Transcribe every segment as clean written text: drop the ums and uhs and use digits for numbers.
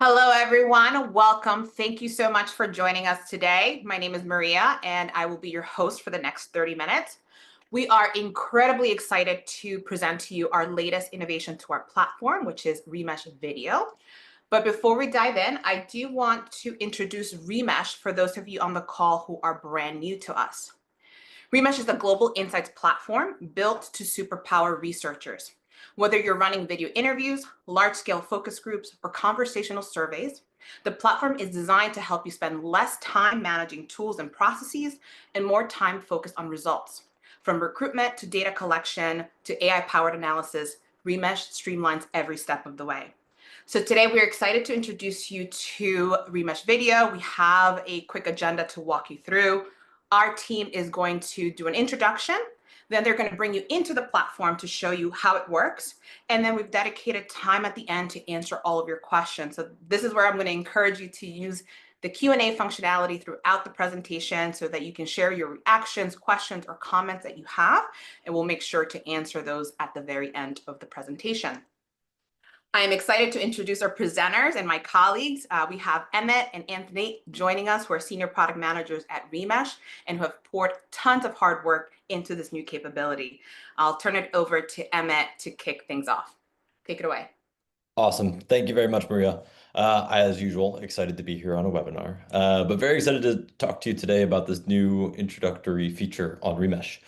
Hello, everyone. Welcome. Thank you so much for joining us today. My name is Maria, and I will be your host for the next 30 minutes. We are incredibly excited to present to you our latest innovation to our platform, which is Remesh Video. But before we dive in, I do want to introduce Remesh for those of you on the call who are brand new to us. Remesh is a global insights platform built to superpower researchers. Whether you're running video interviews, large-scale focus groups, or conversational surveys, the platform is designed to help you spend less time managing tools and processes and more time focused on results. From recruitment to data collection to AI-powered analysis, Remesh streamlines every step of the way. So today we're excited to introduce you to Remesh Video. We have a quick agenda to walk you through. Our team is going to do an introduction. Then they're going to bring you into the platform to show you how it works. And then we've dedicated time at the end to answer all of your questions. So this is where I'm going to encourage you to use the Q&A functionality throughout the presentation so that you can share your reactions, questions, or comments that you have. And we'll make sure to answer those at the very end of the presentation. I am excited to introduce our presenters and my colleagues. We have Emmett and Anthony joining us, who are senior product managers at Remesh and who have poured tons of hard work into this new capability. I'll turn it over to Emmett to kick things off. Take it away. Awesome. Thank you very much, Maria. As usual, excited to be here on a webinar, but very excited to talk to you today about this new introductory feature on Remesh.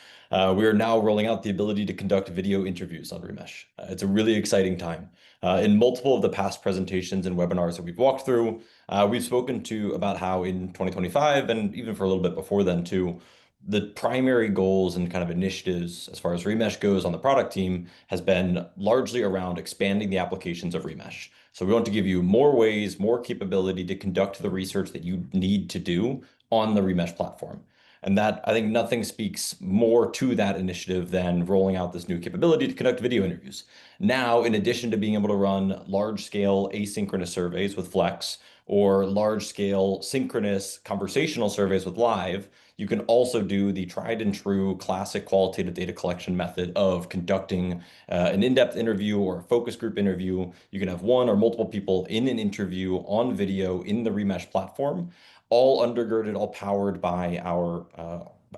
We are now rolling out the ability to conduct video interviews on Remesh. It's a really exciting time. In multiple of the past presentations and webinars that we've walked through, we've spoken to about how in 2025, and even for a little bit before then too, the primary goals and kind of initiatives as far as Remesh goes on the product team has been largely around expanding the applications of Remesh. So we want to give you more ways, more capability to conduct the research that you need to do on the Remesh platform. And that, I think nothing speaks more to that initiative than rolling out this new capability to conduct video interviews. Now, in addition to being able to run large-scale asynchronous surveys with Flex or large-scale synchronous conversational surveys with Live, you can also do the tried and true classic qualitative data collection method of conducting an in-depth interview or a focus group interview. You can have one or multiple people in an interview on video in the Remesh platform, all undergirded, all powered by our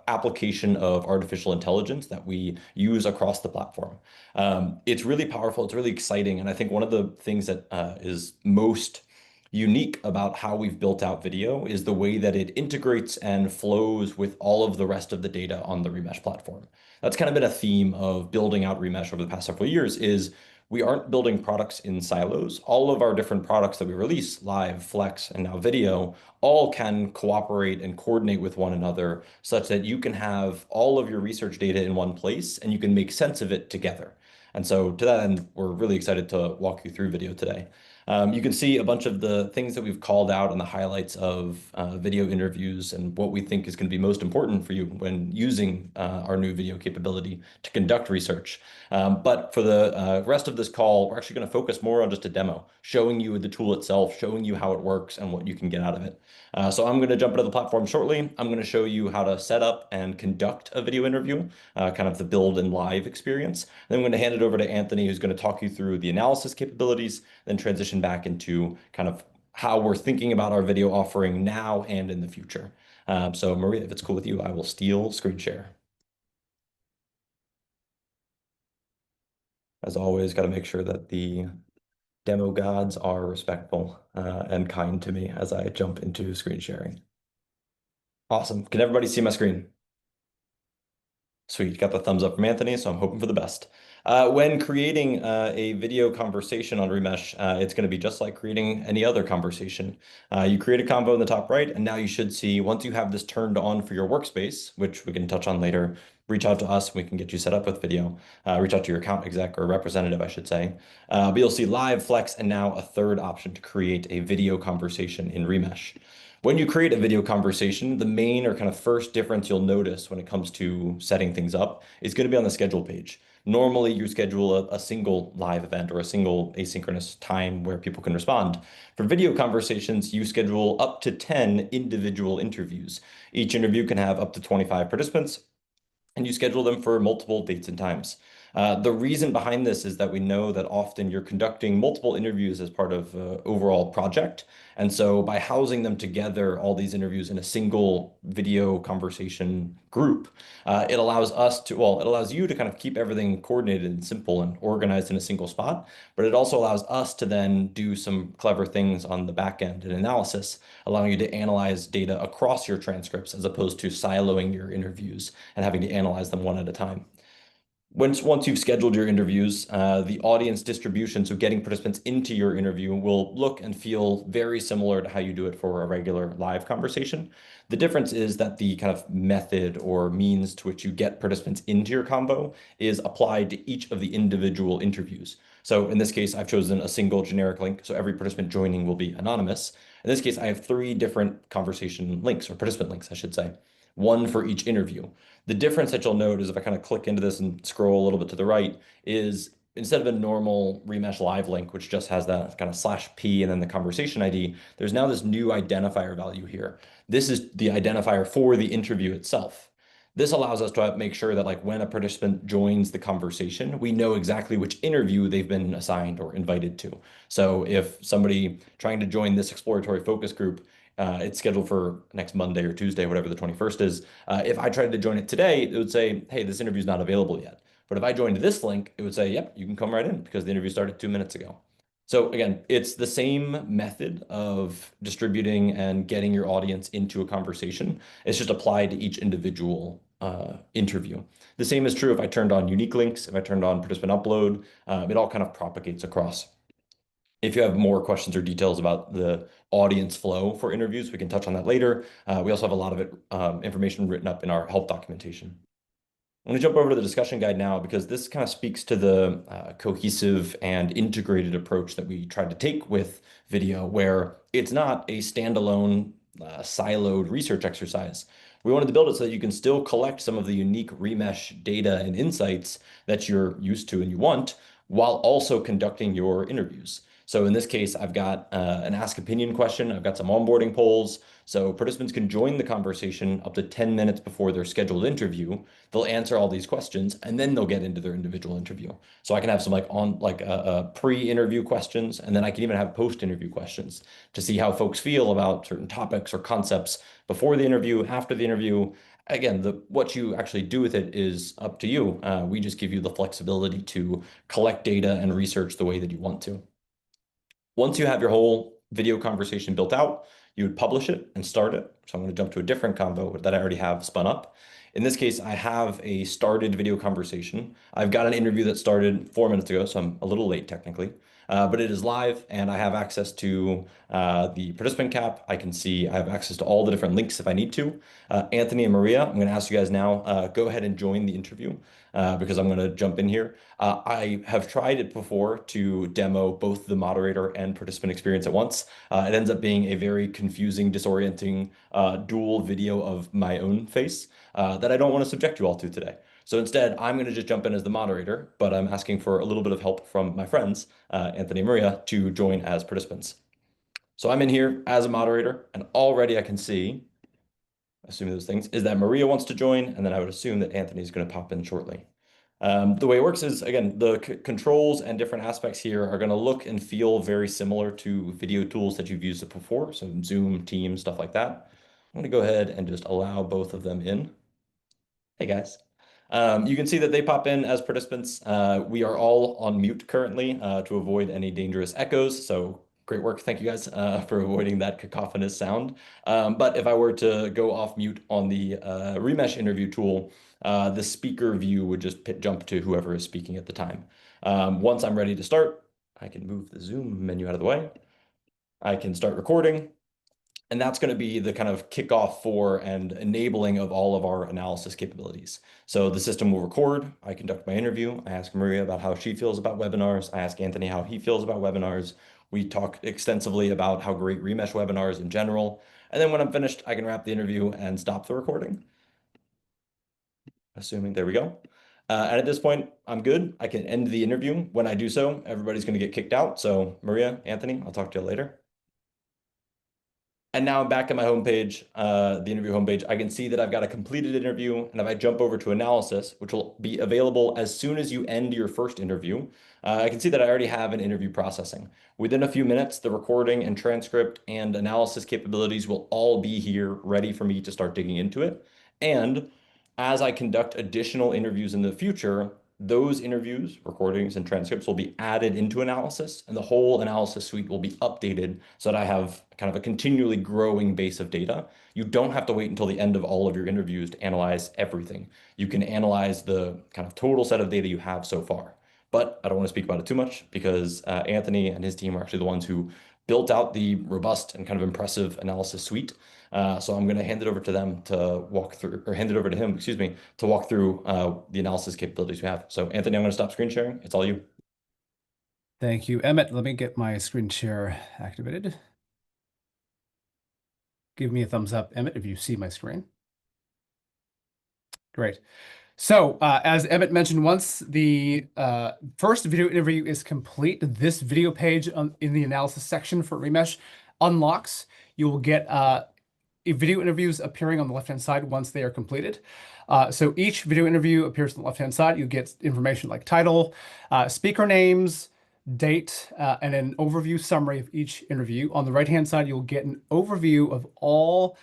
application of artificial intelligence that we use across the platform. It's really powerful. It's really exciting. And I think one of the things that is most unique about how we've built out video is the way that it integrates and flows with all of the rest of the data on the Remesh platform. That's kind of been a theme of building out Remesh over the past several years is we aren't building products in silos. All of our different products that we release, Live, Flex, and now Video, all can cooperate and coordinate with one another such that you can have all of your research data in one place and you can make sense of it together. And so to that end, we're really excited to walk you through video today. You can see a bunch of the things that we've called out on the highlights of video interviews and what we think is going to be most important for you when using our new video capability to conduct research. But for the rest of this call, we're actually going to focus more on just a demo, showing you the tool itself, showing you how it works and what you can get out of it. So I'm going to jump into the platform shortly. I'm going to show you how to set up and conduct a video interview, kind of the build and live experience. Then I'm going to hand it over to Anthony, who's going to talk you through the analysis capabilities, then transition back into kind of how we're thinking about our video offering now and in the future. So Maria, if it's cool with you, I will steal screen share. As always, got to make sure that the demo gods are respectful and kind to me as I jump into screen sharing. Awesome. Can everybody see my screen? Sweet, got the thumbs up from Anthony, so I'm hoping for the best. When creating a video conversation on Remesh, it's going to be just like creating any other conversation. You create a combo in the top right, and now you should see, once you have this turned on for your workspace, which we can touch on later, reach out to us, and we can get you set up with video. Reach out to your account exec or representative, I should say. But you'll see Live, Flex, and now a third option to create a video conversation in Remesh. When you create a video conversation, the main or kind of first difference you'll notice when it comes to setting things up is going to be on the schedule page. Normally, you schedule a single live event or a single asynchronous time where people can respond. For video conversations, you schedule up to 10 individual interviews. Each interview can have up to 25 participants, and you schedule them for multiple dates and times. The reason behind this is that we know that often you're conducting multiple interviews as part of an overall project. And so by housing them together, all these interviews in a single video conversation group, it allows us to, well, it allows you to kind of keep everything coordinated and simple and organized in a single spot. But it also allows us to then do some clever things on the back end and analysis, allowing you to analyze data across your transcripts as opposed to siloing your interviews and having to analyze them one at a time. Once you've scheduled your interviews, the audience distribution, so getting participants into your interview, will look and feel very similar to how you do it for a regular live conversation. The difference is that the kind of method or means to which you get participants into your convo is applied to each of the individual interviews. So in this case, I've chosen a single generic link, so every participant joining will be anonymous. In this case, I have three different conversation links, or participant links, I should say, one for each interview. The difference that you'll note is if I kind of click into this and scroll a little bit to the right is instead of a normal Remesh live link, which just has that kind of /p and then the conversation ID, there's now this new identifier value here. This is the identifier for the interview itself. This allows us to make sure that like when a participant joins the conversation, we know exactly which interview they've been assigned or invited to. So if somebody trying to join this exploratory focus group, it's scheduled for next Monday or Tuesday, whatever the 21st is. If I tried to join it today, it would say, hey, this interview is not available yet. But if I joined this link, it would say, yep, you can come right in because the interview started 2 minutes ago. So again, it's the same method of distributing and getting your audience into a conversation. It's just applied to each individual interview. The same is true if I turned on unique links, if I turned on participant upload, it all kind of propagates across. If you have more questions or details about the audience flow for interviews, we can touch on that later. We also have a lot of it information written up in our help documentation. I'm going to jump over to the discussion guide now because this kind of speaks to the cohesive and integrated approach that we tried to take with video, where it's not a standalone siloed research exercise. We wanted to build it so that you can still collect some of the unique Remesh data and insights that you're used to and you want, while also conducting your interviews. So in this case, I've got an ask opinion question. I've got some onboarding polls. So participants can join the conversation up to 10 minutes before their scheduled interview. They'll answer all these questions and then they'll get into their individual interview. So I can have some pre-interview questions, and then I can even have post-interview questions to see how folks feel about certain topics or concepts before the interview, after the interview. Again, what you actually do with it is up to you. We just give you the flexibility to collect data and research the way that you want to. Once you have your whole video conversation built out, you would publish it and start it. So I'm going to jump to a different convo that I already have spun up. In this case, I have a started video conversation. I've got an interview that started 4 minutes ago, so I'm a little late technically, but it is live and I have access to the participant cap. I can see I have access to all the different links if I need to. Anthony and Maria, I'm going to ask you guys now, go ahead and join the interview because I'm going to jump in here. I have tried it before to demo both the moderator and participant experience at once. It ends up being a very confusing, disorienting dual video of my own face that I don't want to subject you all to today. So instead, I'm going to just jump in as the moderator, but I'm asking for a little bit of help from my friends, Anthony and Maria, to join as participants. So I'm in here as a moderator, and already I can see, assuming those things, is that Maria wants to join, and then I would assume that Anthony is going to pop in shortly. The way it works is, again, the controls and different aspects here are going to look and feel very similar to video tools that you've used before, so Zoom, Teams, stuff like that. I'm going to go ahead and just allow both of them in. Hey, guys. You can see that they pop in as participants. We are all on mute currently to avoid any dangerous echoes, so great work. Thank you guys for avoiding that cacophonous sound. But if I were to go off mute on the Remesh interview tool, the speaker view would just jump to whoever is speaking at the time. Once I'm ready to start, I can move the Zoom menu out of the way. I can start recording. And that's going to be the kind of kickoff for and enabling of all of our analysis capabilities. So the system will record, I conduct my interview, I ask Maria about how she feels about webinars, I ask Anthony how he feels about webinars. We talk extensively about how great Remesh webinars in general. And then when I'm finished, I can wrap the interview and stop the recording. Assuming, there we go. And at this point, I'm good. I can end the interview. When I do so, everybody's going to get kicked out. So Maria, Anthony, I'll talk to you later. And now I'm back at my homepage, the interview homepage. I can see that I've got a completed interview. And if I jump over to analysis, which will be available as soon as you end your first interview, I can see that I already have an interview processing. Within a few minutes, the recording and transcript and analysis capabilities will all be here ready for me to start digging into it. And as I conduct additional interviews in the future, those interviews, recordings, and transcripts will be added into analysis, and the whole analysis suite will be updated so that I have kind of a continually growing base of data. You don't have to wait until the end of all of your interviews to analyze everything. You can analyze the kind of total set of data you have so far. But I don't want to speak about it too much because Anthony and his team are actually the ones who built out the robust and kind of impressive analysis suite. So I'm going to hand it over to them to walk through, or hand it over to him, excuse me, to walk through the analysis capabilities we have. So Anthony, I'm going to stop screen sharing. It's all you. Thank you, Emmett. Let me get my screen share activated. Give me a thumbs up, Emmett, if you see my screen. Great. So, as Emmett mentioned, once the first video interview is complete, this video page in the analysis section for Remesh unlocks. You will get video interviews appearing on the left-hand side once they are completed. So each video interview appears on the left-hand side. You get information like title, speaker names, date, and an overview summary of each interview. On the right-hand side, you'll get an overview of all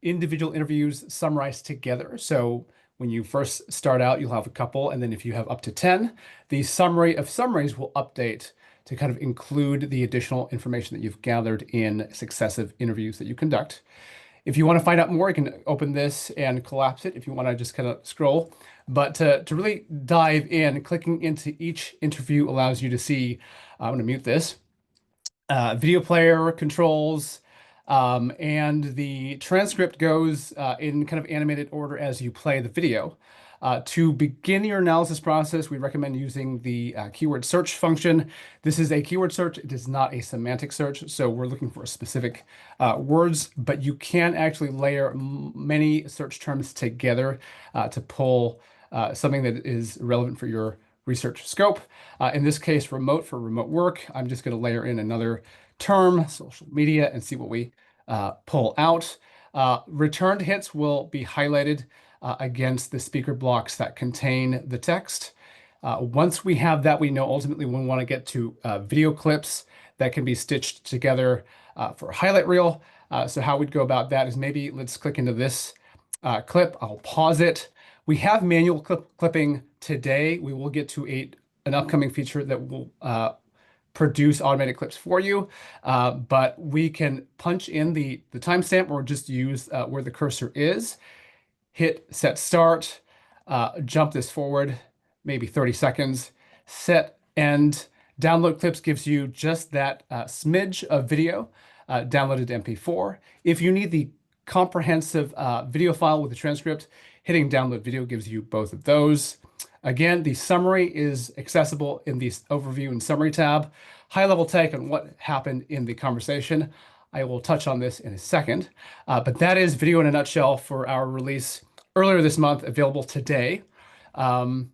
individual interviews summarized together. So when you first start out, you'll have a couple, and then if you have up to 10, the summary of summaries will update to kind of include the additional information that you've gathered in successive interviews that you conduct. If you want to find out more, you can open this and collapse it if you want to just kind of scroll. But to really dive in, clicking into each interview allows you to see, I'm going to mute this, video player controls, and the transcript goes in kind of animated order as you play the video. To begin your analysis process, we recommend using the keyword search function. This is a keyword search. It is not a semantic search, so we're looking for specific words, but you can actually layer many search terms together to pull something that is relevant for your research scope. In this case, remote for remote work. I'm just going to layer in another term, social media, and see what we pull out. Returned hits will be highlighted against the speaker blocks that contain the text. Once we have that, we know ultimately we want to get to video clips that can be stitched together for a highlight reel. So how we'd go about that is maybe let's click into this clip. I'll pause it. We have manual clipping today. We will get to an upcoming feature that will produce automated clips for you, but we can punch in the timestamp or just use where the cursor is, hit set start, jump this forward, maybe 30 seconds, set end. Download clips gives you just that smidge of video downloaded to MP4. If you need the comprehensive video file with the transcript, hitting download video gives you both of those. Again, the summary is accessible in the overview and summary tab. High-level take on what happened in the conversation. I will touch on this in a second, but that is video in a nutshell for our release earlier this month, available today. We'll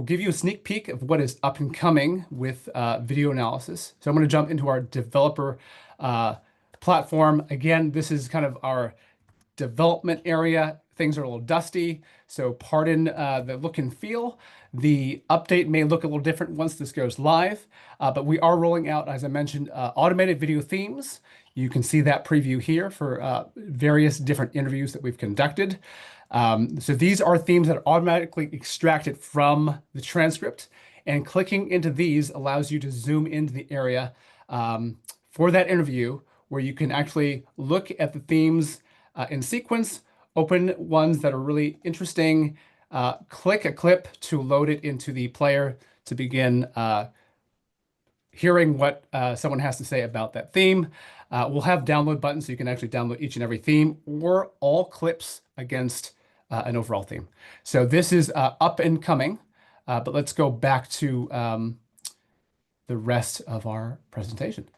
give you a sneak peek of what is up and coming with video analysis. So I'm going to jump into our developer platform. Again, this is kind of our development area. Things are a little dusty, so pardon the look and feel. The update may look a little different once this goes live, but we are rolling out, as I mentioned, automated video themes. You can see that preview here for various different interviews that we've conducted. So these are themes that are automatically extracted from the transcript, and clicking into these allows you to zoom into the area for that interview where you can actually look at the themes in sequence, open ones that are really interesting, click a clip to load it into the player to begin hearing what someone has to say about that theme. We'll have download buttons so you can actually download each and every theme or all clips against an overall theme. So this is up and coming, but let's go back to the rest of our presentation.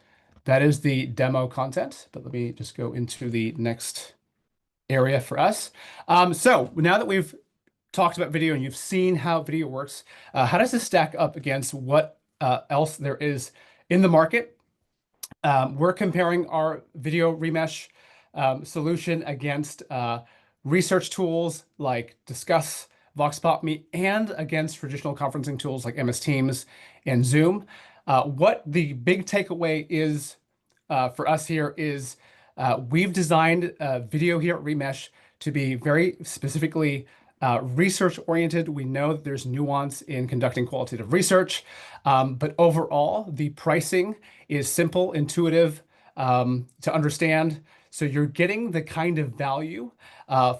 That is the demo content, but let me just go into the next area for us. So now that we've talked about video and you've seen how video works, how does this stack up against what else there is in the market We're comparing our video remesh solution against research tools like Discuss, Vox Pop Me, and against traditional conferencing tools like MS Teams and Zoom. What the big takeaway is for us here is we've designed video here at Remesh to be very specifically research oriented. We know that there's nuance in conducting qualitative research, but overall, the pricing is simple, intuitive to understand. So you're getting the kind of value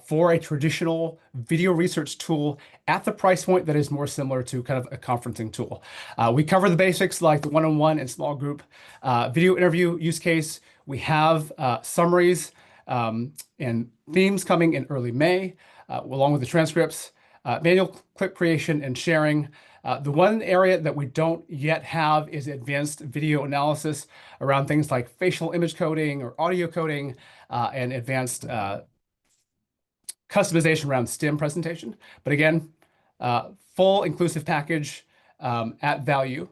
for a traditional video research tool at the price point that is more similar to kind of a conferencing tool. We cover the basics like the one-on-one and small group video interview use case. We have summaries and themes coming in early May, along with the transcripts, manual clip creation and sharing. The one area that we don't yet have is advanced video analysis around things like facial image coding or audio coding and advanced customization around STEM presentation. But again, full inclusive package at value.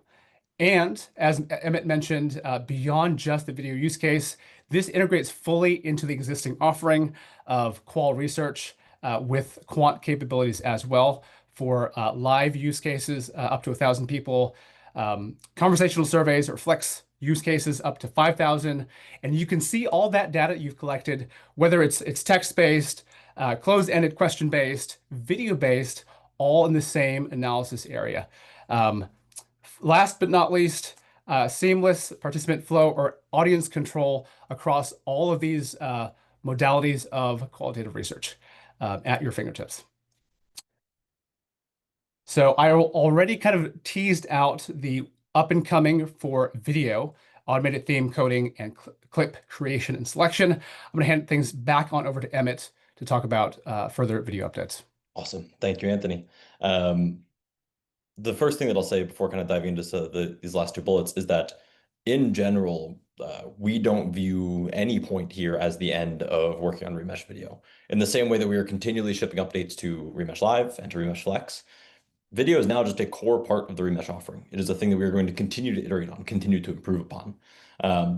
And as Emmett mentioned, beyond just the video use case, this integrates fully into the existing offering of qual research with quant capabilities as well for live use cases up to 1,000 people, conversational surveys or flex use cases up to 5,000. And you can see all that data you've collected, whether it's text-based, closed-ended question-based, video-based, all in the same analysis area. Last but not least, seamless participant flow or audience control across all of these modalities of qualitative research at your fingertips. So I already kind of teased out the up and coming for video, automated theme coding and clip creation and selection. I'm going to hand things back on over to Emmett to talk about further video updates. Awesome. Thank you, Anthony. The first thing that I'll say before kind of diving into these last two bullets is that in general, we don't view any point here as the end of working on Remesh Video. In the same way that we are continually shipping updates to Remesh Live and to Remesh Flex, video is now just a core part of the Remesh offering. It is a thing that we are going to continue to iterate on, continue to improve upon.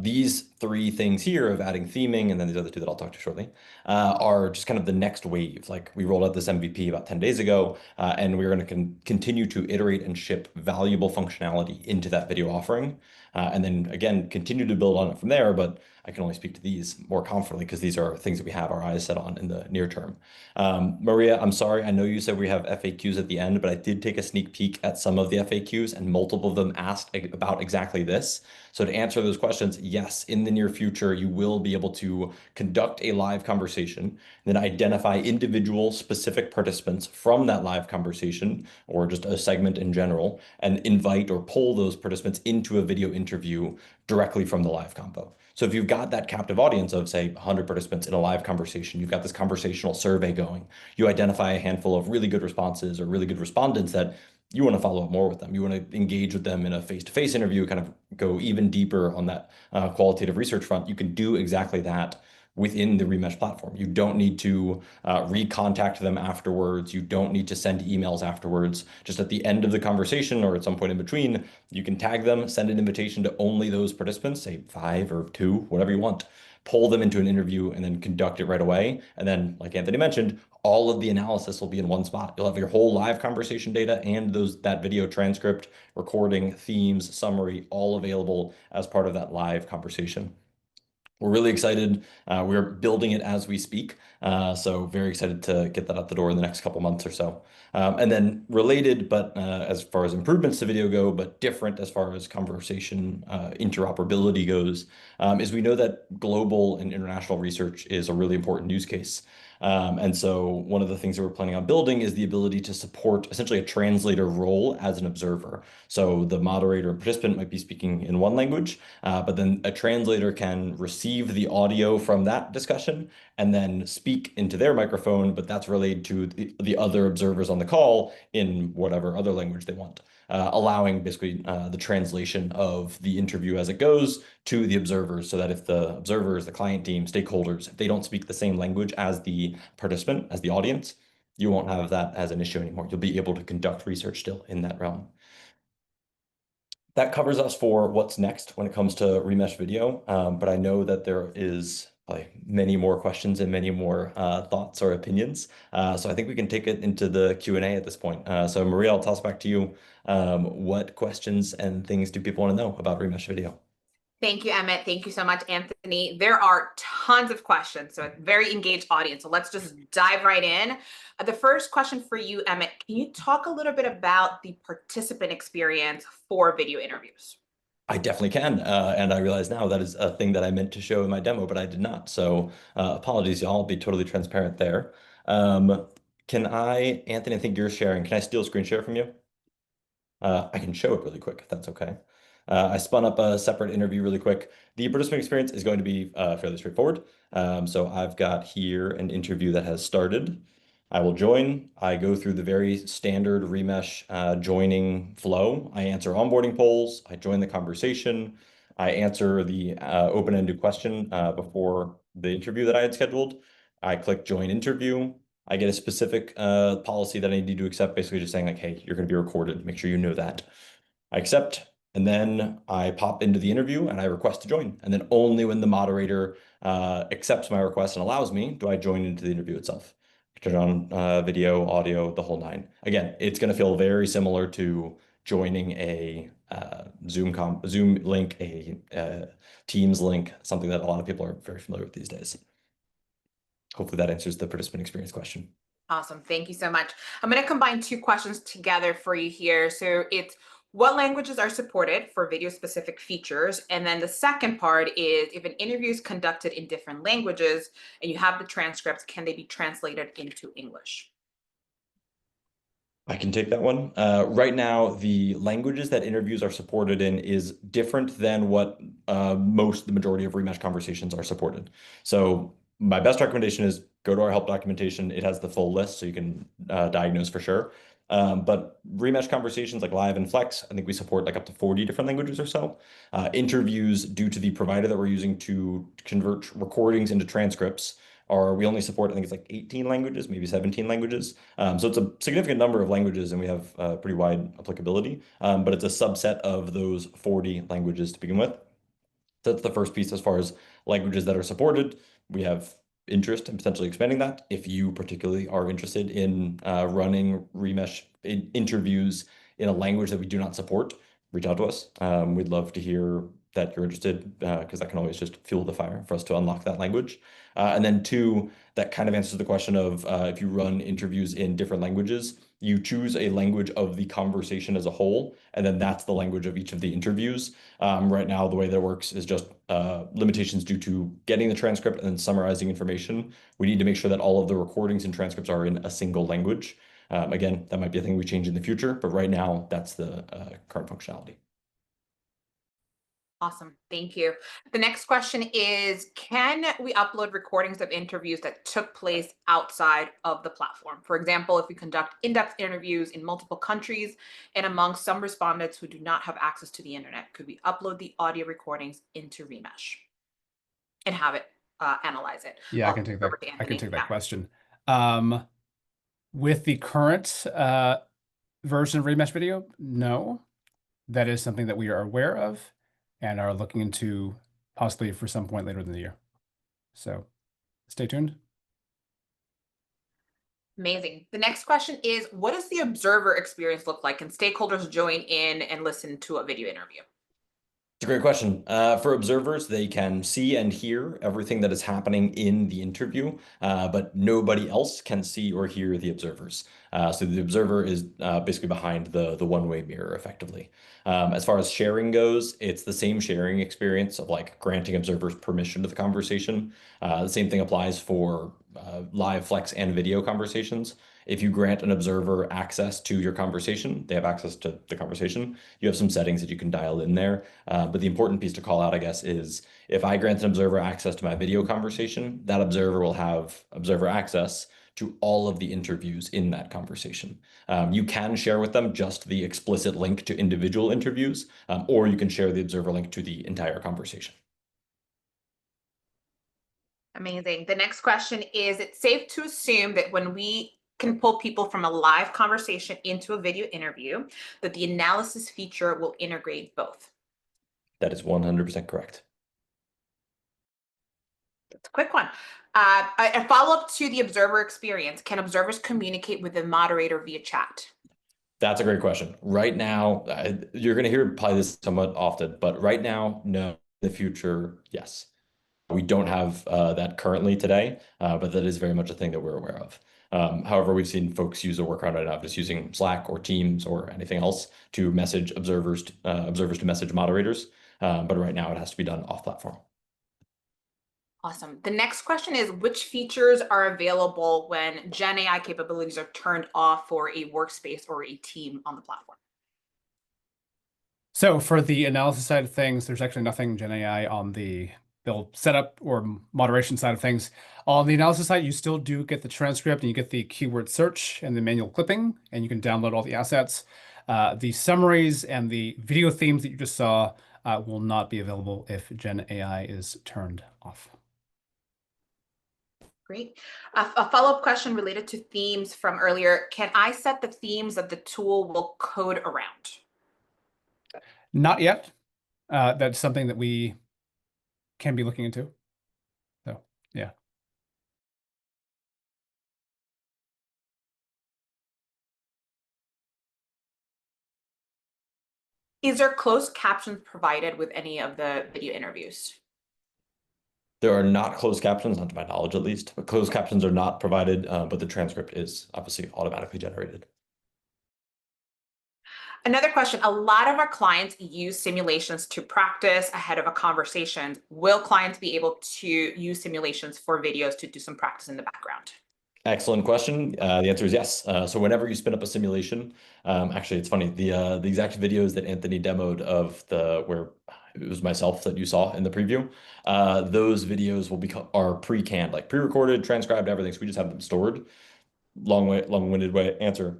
These three things here of adding theming and then these other two that I'll talk to shortly are just kind of the next wave. Like we rolled out this MVP about 10 days ago, and we're going to continue to iterate and ship valuable functionality into that video offering. And then again, continue to build on it from there, but I can only speak to these more confidently because these are things that we have our eyes set on in the near term. Maria, I'm sorry, I know you said we have FAQs at the end, but I did take a sneak peek at some of the FAQs and multiple of them asked about exactly this. So to answer those questions, yes, in the near future, you will be able to conduct a live conversation, then identify individual specific participants from that live conversation or just a segment in general, and invite or pull those participants into a video interview directly from the live combo. So if you've got that captive audience of, say, 100 participants in a live conversation, you've got this conversational survey going, you identify a handful of really good responses or really good respondents that you want to follow up more with them. You want to engage with them in a face-to-face interview, kind of go even deeper on that qualitative research front. You can do exactly that within the Remesh platform. You don't need to recontact them afterwards. You don't need to send emails afterwards. Just at the end of the conversation or at some point in between, you can tag them, send an invitation to only those participants, say 5 or 2, whatever you want, pull them into an interview and then conduct it right away. And then, like Anthony mentioned, all of the analysis will be in one spot. You'll have your whole live conversation data and that video transcript, recording, themes, summary, all available as part of that live conversation. We're really excited. We're building it as we speak. So very excited to get that out the door in the next couple months or so. And then related, but as far as improvements to video go, but different as far as conversation interoperability goes, is we know that global and international research is a really important use case. And so one of the things that we're planning on building is the ability to support essentially a translator role as an observer. So the moderator and participant might be speaking in one language, but then a translator can receive the audio from that discussion and then speak into their microphone, but that's relayed to the other observers on the call in whatever other language they want. Allowing basically the translation of the interview as it goes to the observers so that if the observers, the client team, stakeholders, if they don't speak the same language as the participant, as the audience, you won't have that as an issue anymore. You'll be able to conduct research still in that realm. That covers us for what's next when it comes to Remesh video, but I know that there is probably many more questions and many more thoughts or opinions. So I think we can take it into the Q&A at this point. So Maria, I'll toss back to you. What questions and things do people want to know about Remesh video? Thank you, Emmett. Thank you so much, Anthony. There are tons of questions, so a very engaged audience. So let's just dive right in. The first question for you, Emmett, can you talk a little bit about the participant experience for video interviews? I definitely can. And I realize now that is a thing that I meant to show in my demo, but I did not. So apologies, y'all. I'll be totally transparent there. Can I, Anthony, I think you're sharing. Can I steal screen share from you? I can show it really quick if that's okay. I spun up a separate interview really quick. The participant experience is going to be fairly straightforward. So I've got here an interview that has started. I will join. I go through the very standard Remesh joining flow. I answer onboarding polls. I join the conversation. I answer the open-ended question before the interview that I had scheduled. I click join interview. I get a specific policy that I need to accept, basically just saying like, hey, you're going to be recorded. Make sure you know that. I accept, and then I pop into the interview and I request to join. And then only when the moderator accepts my request and allows me do I join into the interview itself. Turn on video, audio, the whole nine. Again, it's going to feel very similar to joining a Zoom link, a Teams link, something that a lot of people are very familiar with these days. Hopefully that answers the participant experience question. Awesome. Thank you so much. I'm going to combine two questions together for you here. So it's what languages are supported for video specific features? And then the second part is if an interview is conducted in different languages and you have the transcripts, can they be translated into English? I can take that one. Right now, the languages that interviews are supported in is different than what the majority of Remesh conversations are supported. So my best recommendation is go to our help documentation. It has the full list, so you can diagnose for sure. But Remesh conversations like Live and Flex, I think we support like up to 40 different languages or so. Interviews, due to the provider that we're using to convert recordings into transcripts, we only support, I think it's like 18 languages, maybe 17 languages. So it's a significant number of languages and we have pretty wide applicability, but it's a subset of those 40 languages to begin with. That's the first piece as far as languages that are supported. We have interest in potentially expanding that. If you particularly are interested in running Remesh interviews in a language that we do not support, reach out to us. We'd love to hear that you're interested because that can always just fuel the fire for us to unlock that language. And then two, that kind of answers the question of if you run interviews in different languages, you choose a language of the conversation as a whole, and then that's the language of each of the interviews. Right now, the way that works is just limitations due to getting the transcript and then summarizing information. We need to make sure that all of the recordings and transcripts are in a single language. Again, that might be a thing we change in the future, but right now, that's the current functionality. Awesome. Thank you. The next question is, can we upload recordings of interviews that took place outside of the platform? For example, if we conduct in-depth interviews in multiple countries and among some respondents who do not have access to the internet, could we upload the audio recordings into Remesh and have it analyze it? Yeah, I can take that. I can take that question. With the current version of Remesh video, no. That is something that we are aware of and are looking into possibly for some point later in the year. So stay tuned. Amazing. The next question is, what does the observer experience look like? Can stakeholders join in and listen to a video interview? It's a great question. For observers, they can see and hear everything that is happening in the interview, but nobody else can see or hear the observers. So the observer is basically behind the one-way mirror, effectively. As far as sharing goes, it's the same sharing experience of like granting observers permission to the conversation. The same thing applies for live, flex, and video conversations. If you grant an observer access to your conversation, they have access to the conversation. You have some settings that you can dial in there. But the important piece to call out, I guess, is if I grant an observer access to my video conversation, that observer will have observer access to all of the interviews in that conversation. You can share with them just the explicit link to individual interviews, or you can share the observer link to the entire conversation. Amazing. The next question is, it's safe to assume that when we can pull people from a live conversation into a video interview, that the analysis feature will integrate both. That is 100% correct. That's a quick one. A follow-up to the observer experience. Can observers communicate with the moderator via chat? That's a great question. Right now, you're going to hear probably this somewhat often, but right now, no. In the future, yes. We don't have that currently today, but that is very much a thing that we're aware of. However, we've seen folks use a workaround right now, just using Slack or Teams or anything else to message observers to message moderators. But right now, it has to be done off platform. Awesome. The next question is, which features are available when Gen AI capabilities are turned off for a workspace or a team on the platform? So for the analysis side of things, there's actually nothing Gen AI on the build setup or moderation side of things. On the analysis side, you still do get the transcript and you get the keyword search and the manual clipping, and you can download all the assets. The summaries and the video themes that you just saw will not be available if Gen AI is turned off. Great. A follow-up question related to themes from earlier. Can I set the themes that the tool will code around? Not yet. That's something that we can be looking into. So, yeah. Is there closed captions provided with any of the video interviews? There are not closed captions, not to my knowledge at least, but closed captions are not provided, but the transcript is obviously automatically generated. Another question, a lot of our clients use simulations to practice ahead of a conversation. Will clients be able to use simulations for videos to do some practice in the background? Excellent question. The answer is yes. So whenever you spin up a simulation, actually, it's funny, the exact videos that Anthony demoed of where it was myself that you saw in the preview, those videos are pre-canned, like pre-recorded, transcribed, everything. So we just have them stored. Long-winded way answer.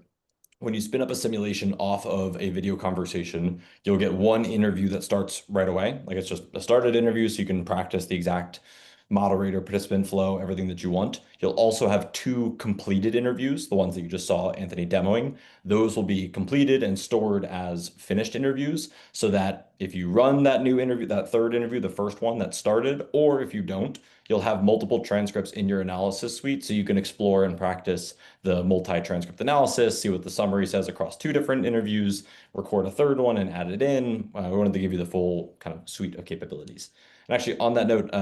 When you spin up a simulation off of a video conversation, you'll get one interview that starts right away. Like it's just a started interview, so you can practice the exact moderator, participant flow, everything that you want. You'll also have two completed interviews, the ones that you just saw Anthony demoing. Those will be completed and stored as finished interviews, so that if you run that new interview, that third interview, the first one that started, or if you don't, you'll have multiple transcripts in your analysis suite, so you can explore and practice the multi-transcript analysis, see what the summary says across two different interviews, record a third one and add it in. We wanted to give you the full kind of suite of capabilities. And actually, on that note,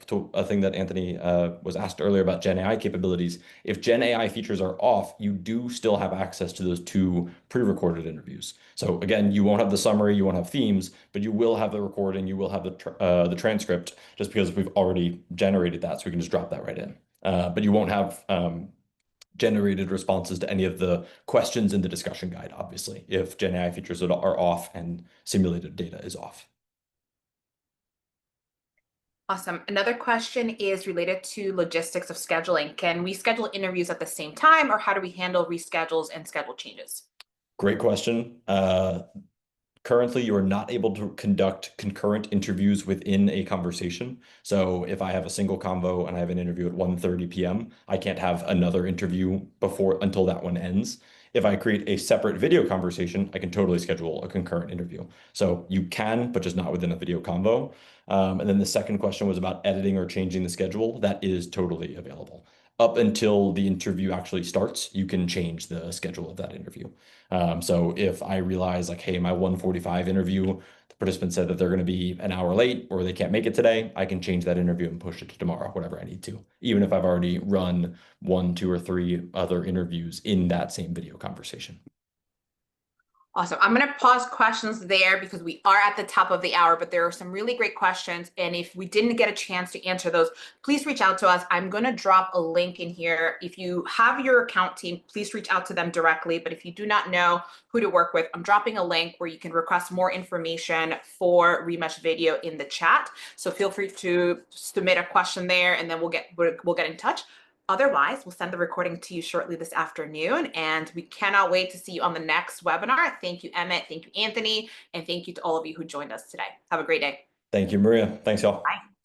to a thing that Anthony was asked earlier about Gen AI capabilities, if Gen AI features are off, you do still have access to those two pre-recorded interviews. So again, you won't have the summary, you won't have themes, but you will have the recording, you will have the transcript, just because we've already generated that, so we can just drop that right in. But you won't have generated responses to any of the questions in the discussion guide, obviously, if Gen AI features are off and simulated data is off. Awesome. Another question is related to logistics of scheduling. Can we schedule interviews at the same time, or how do we handle reschedules and schedule changes? Great question. Currently, you are not able to conduct concurrent interviews within a conversation. So if I have a single convo and I have an interview at 1:30 p.m., I can't have another interview until that one ends. If I create a separate video conversation, I can totally schedule a concurrent interview. So you can, but just not within a video convo. And then the second question was about editing or changing the schedule. That is totally available. Up until the interview actually starts, you can change the schedule of that interview. So if I realize like, hey, my 1:45 interview, the participant said that they're going to be an hour late or they can't make it today, I can change that interview and push it to tomorrow, whatever I need to, even if I've already run 1, 2, or 3 other interviews in that same video conversation. Awesome. I'm going to pause questions there because we are at the top of the hour, but there are some really great questions. And if we didn't get a chance to answer those, please reach out to us. I'm going to drop a link in here. If you have your account team, please reach out to them directly. But if you do not know who to work with, I'm dropping a link where you can request more information for Remesh Video in the chat. So feel free to submit a question there, and then we'll get in touch. Otherwise, we'll send the recording to you shortly this afternoon, and we cannot wait to see you on the next webinar. Thank you, Emmett. Thank you, Anthony. And thank you to all of you who joined us today. Have a great day. Thank you, Maria. Thanks, y'all. Bye.